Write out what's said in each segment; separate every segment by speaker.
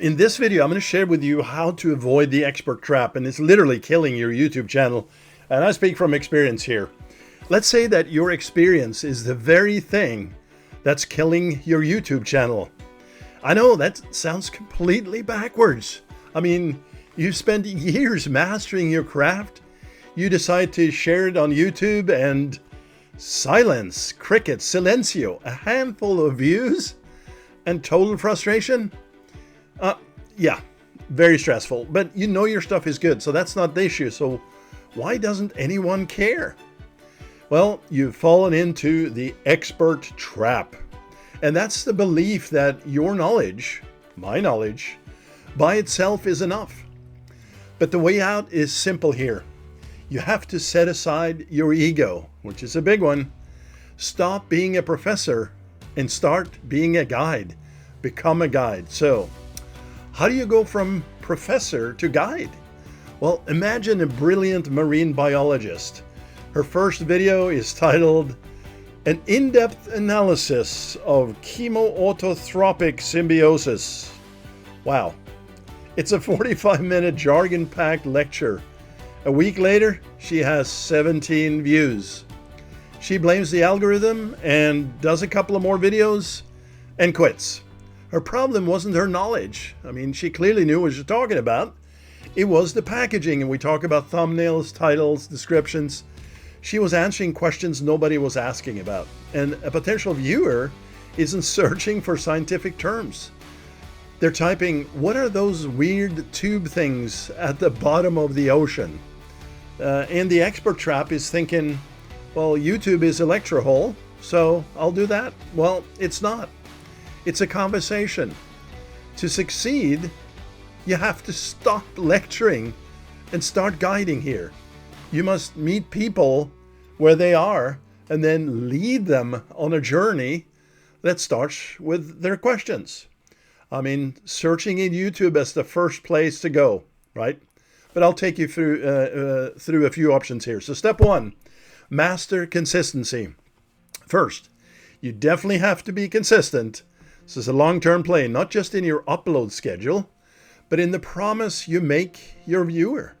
Speaker 1: In this video, I'm going to share with you how to avoid the expert trap, and it's literally killing your YouTube channel. And I speak from experience here. Let's say that your experience is the very thing that's killing your YouTube channel. I know that sounds completely backwards. I mean, you've spent years mastering your craft. You decide to share it on YouTube and silence, crickets, silencio, a handful of views and total frustration. Yeah, very stressful, but you know your stuff is good, so that's not the issue. So why doesn't anyone care? Well, you've fallen into the expert trap. And that's the belief that your knowledge, my knowledge, by itself is enough. But the way out is simple here. You have to set aside your ego, which is a big one. Stop being a professor and start being a guide. Become a guide. So, how do you go from professor to guide? Well, imagine a brilliant marine biologist. Her first video is titled An In-Depth Analysis of Chemoautotropic Symbiosis. Wow. It's a 45-minute jargon-packed lecture. A week later, she has 17 views. She blames the algorithm and does a couple of more videos and quits. Her problem wasn't her knowledge. I mean, she clearly knew what she was talking about. It was the packaging, and we talk about thumbnails, titles, descriptions. She was answering questions nobody was asking about. And a potential viewer isn't searching for scientific terms. They're typing, what are those weird tube things at the bottom of the ocean? And the expert trap is thinking, well, YouTube is a lecture hall, so I'll do that. Well, it's not. It's a conversation. To succeed, you have to stop lecturing and start guiding here. You must meet people where they are and then lead them on a journey that starts with their questions. I mean, searching in YouTube is the first place to go, right? But I'll take you through a few options here. So step one, master consistency. First, you definitely have to be consistent. This is a long-term play, not just in your upload schedule, but in the promise you make your viewer.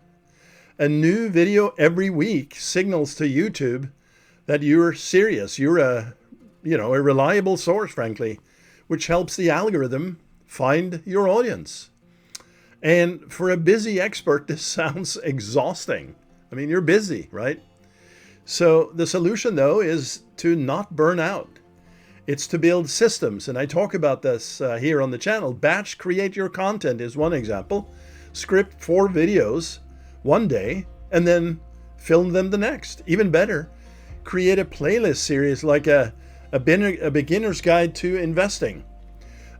Speaker 1: A new video every week signals to YouTube that you're serious. You're a reliable source, frankly, which helps the algorithm find your audience. And for a busy expert, this sounds exhausting. I mean, you're busy, right? So the solution, though, is to not burn out. It's to build systems, and I talk about this here on the channel. Batch create your content is one example. Script 4 videos one day, and then film them the next. Even better, create a playlist series like a beginner's guide to investing.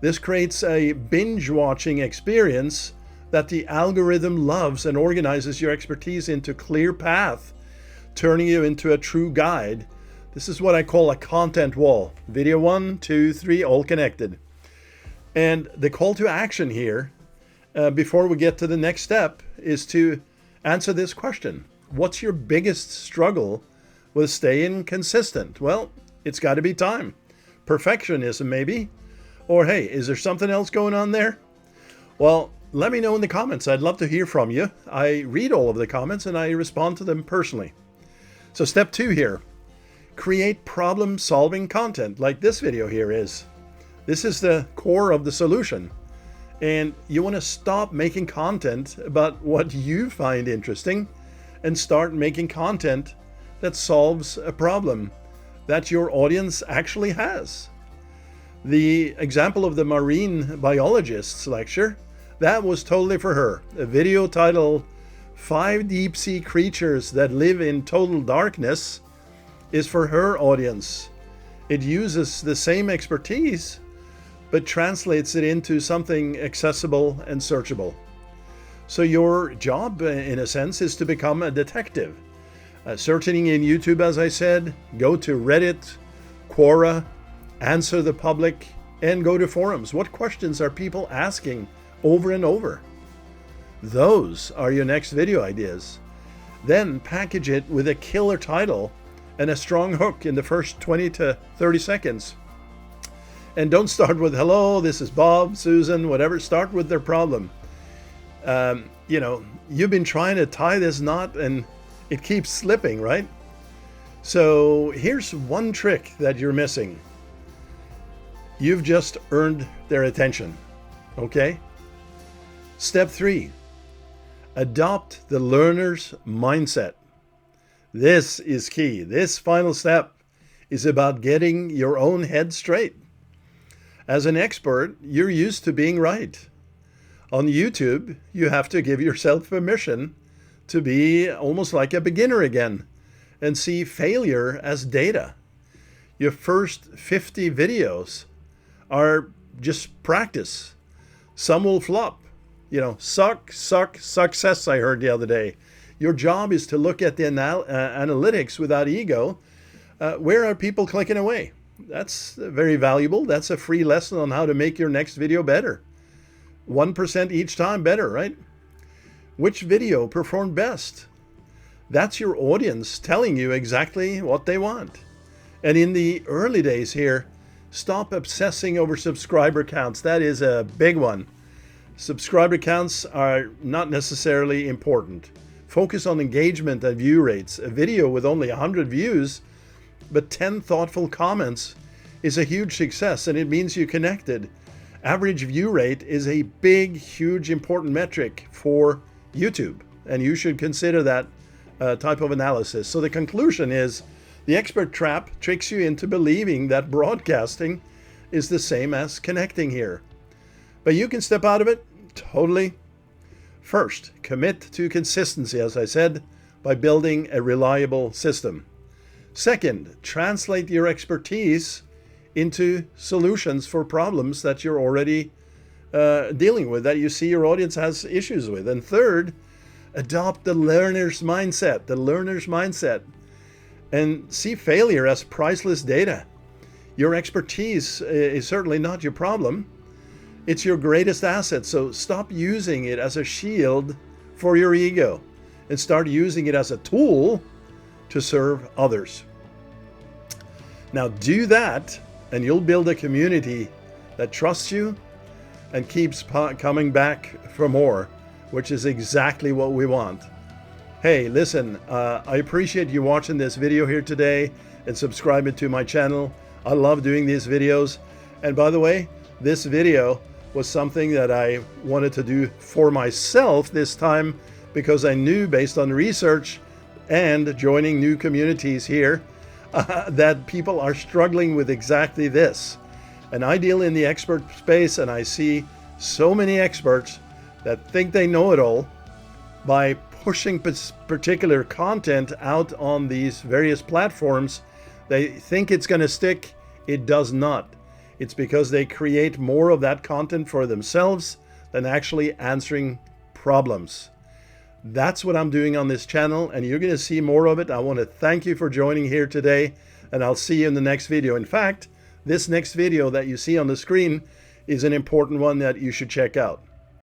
Speaker 1: This creates a binge-watching experience that the algorithm loves and organizes your expertise into a clear path, turning you into a true guide. This is what I call a content wall. Video 1, 2, 3, all connected. And the call to action here, before we get to the next step, is to answer this question. What's your biggest struggle with staying consistent? Well, it's got to be time. Perfectionism, maybe. Or hey, is there something else going on there? Well, let me know in the comments. I'd love to hear from you. I read all of the comments and I respond to them personally. So step 2 here. Create problem-solving content like this video here is. This is the core of the solution. And you want to stop making content about what you find interesting and start making content that solves a problem that your audience actually has. The example of the marine biologist's lecture, that was totally for her. A video titled 5 Deep Sea Creatures That Live in Total Darkness is for her audience. It uses the same expertise, but translates it into something accessible and searchable. So your job, in a sense, is to become a detective. Searching in YouTube, as I said, go to Reddit, Quora, answer the public, and go to forums. What questions are people asking over and over? Those are your next video ideas. Then package it with a killer title and a strong hook in the first 20 to 30 seconds. And don't start with, hello, this is Bob, Susan, whatever. Start with their problem. You know, you've been trying to tie this knot and it keeps slipping, right? So here's one trick that you're missing. You've just earned their attention, okay? Step 3, adopt the learner's mindset. This is key. This final step is about getting your own head straight. As an expert, you're used to being right. On YouTube, you have to give yourself permission to be almost like a beginner again and see failure as data. Your first 50 videos are just practice. Some will flop. You know, success, I heard the other day. Your job is to look at the analytics without ego. Where are people clicking away? That's very valuable. That's a free lesson on how to make your next video better. 1% each time better, right? Which video performed best? That's your audience telling you exactly what they want. And in the early days here, stop obsessing over subscriber counts. That is a big one. Subscriber counts are not necessarily important. Focus on engagement and view rates. A video with only 100 views, but 10 thoughtful comments is a huge success, and it means you connected. Average view rate is a big, huge, important metric for YouTube, and you should consider that type of analysis. So the conclusion is, the expert trap tricks you into believing that broadcasting is the same as connecting here. But you can step out of it totally. First, commit to consistency, as I said, by building a reliable system. Second, translate your expertise into solutions for problems that you're already dealing with, that you see your audience has issues with. And third, adopt the learner's mindset, and see failure as priceless data. Your expertise is certainly not your problem. It's your greatest asset. So stop using it as a shield for your ego and start using it as a tool to serve others. Now do that, and you'll build a community that trusts you and keeps coming back for more, which is exactly what we want. Hey, listen, I appreciate you watching this video here today and subscribing to my channel. I love doing these videos. And by the way, this video was something that I wanted to do for myself this time, because I knew, based on research and joining new communities here, that people are struggling with exactly this. And I deal in the expert space, and I see so many experts that think they know it all by pushing particular content out on these various platforms. They think it's going to stick. It does not. It's because they create more of that content for themselves than actually answering problems. That's what I'm doing on this channel, and you're going to see more of it. I want to thank you for joining here today, and I'll see you in the next video. In fact, this next video that you see on the screen is an important one that you should check out.